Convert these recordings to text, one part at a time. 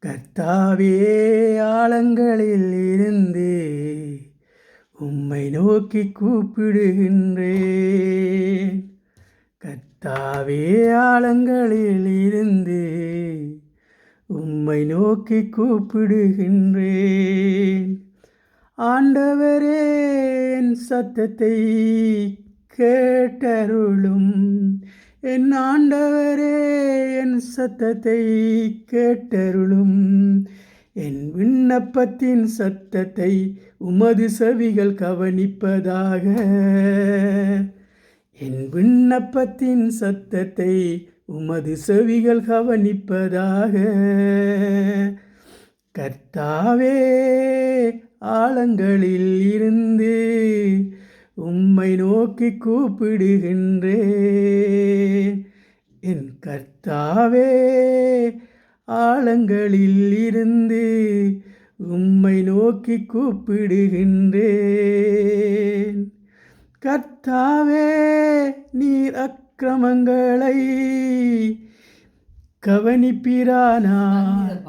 கர்த்தாவே, ஆழங்களில் இருந்து உம்மை நோக்கி கூப்பிடுகின்றேன். கர்த்தாவே, ஆழங்களில் இருந்து உம்மை நோக்கி கூப்பிடுகின்றேன். ஆண்டவரே, என் சத்தத்தை கேட்டருளும். என் ஆண்டவரே, என் சத்தத்தை கேட்டருளும். என் விண்ணப்பத்தின் சத்தத்தை உமது செவிகள் கவனிப்பதாக. என் விண்ணப்பத்தின் சத்தத்தை உமது செவிகள் கவனிப்பதாக. கர்த்தாவே, ஆழங்களில் இருந்து உம்மை நோக்கி கூப்பிடுகின்றேன். என் கர்த்தாவே, ஆழங்களில் இருந்து உம்மை நோக்கி கூப்பிடுகின்றேன். கர்த்தாவே, நீர் அக்கிரமங்களை கவனிப்பீரானார்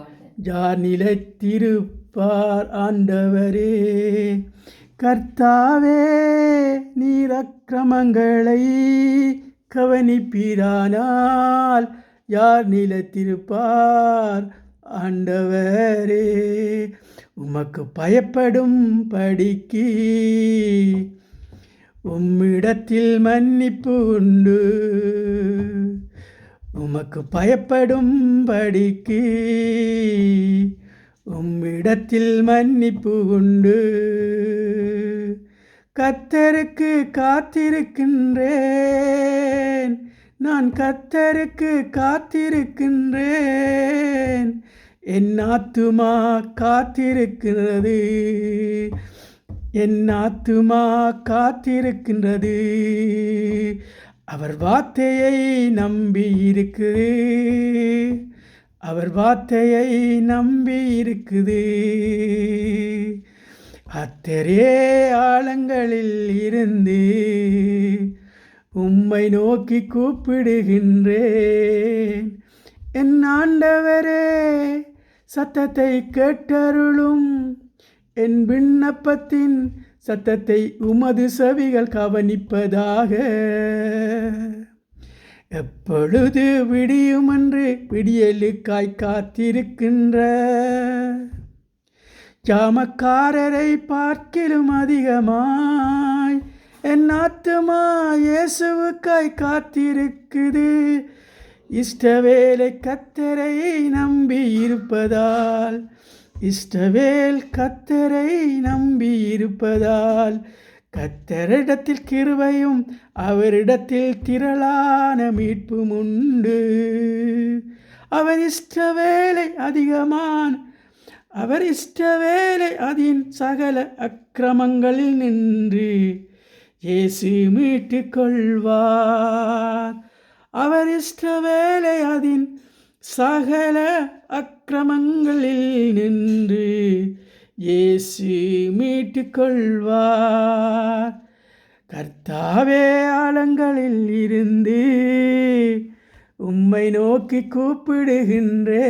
யார் நிலைத்திருப்பார்? ஆண்டவரே, கர்த்தாவே, நீர் அக்கிரமங்களை கவனிப்பீரானால் யார் நிலைத்திருப்பார்? ஆண்டவரே, உமக்கு பயப்படும் படிக்கு உம்மிடத்தில் மன்னிப்பு உண்டு. உமக்கு பயப்படும் படிக்கு உம்மிடத்தில் மன்னிப்பு உண்டு. கர்த்தருக்கு காத்திருக்கின்றேன், நான் கர்த்தருக்கு காத்திருக்கின்றேன். என் ஆத்துமா காத்திருக்கிறது, என் ஆத்துமா காத்திருக்கின்றது. அவர் வார்த்தையை நம்பி இருக்குது, அவர் வார்த்தையை நம்பி இருக்குது. அத்தரே ஆழங்களில் இருந்து உம்மை நோக்கி கூப்பிடுகின்றேன். என் ஆண்டவரே, சத்தத்தை கேட்டருளும். என் விண்ணப்பத்தின் சத்தத்தை உமது செவிகள் கவனிப்பதாக. எப்பொழுது விடியுமென்று விடியலுக்காய் காத்திருக்கின்ற ஜாமக்காரரை பார்க்கிலும் அதிகமாய் என் ஆத்துமா இயேசுவுக்காய் காத்திருக்குது. இஷ்டவேலை கர்த்தரை நம்பி இருப்பதால், இஷ்டவேல் கர்த்தரை நம்பி இருப்பதால் கர்த்தரிடத்தில் கிருபையும் அவரிடத்தில் திரளான மீட்பும் உண்டு. அவர் இஷ்டவேலை அதிகமான, அவர் இஷ்டவேலை அதின் சகல அக்கிரமங்களில் நின்று இயேசு மீட்டு கொள்வார். அவர் இஷ்டவேலை அதின் சகல அக்கிரமங்களில் நின்று இயேசு மீட்டு கொள்வார். கர்த்தாவே, ஆழங்களில் இருந்து உம்மை நோக்கி கூப்பிடுகின்றேன்.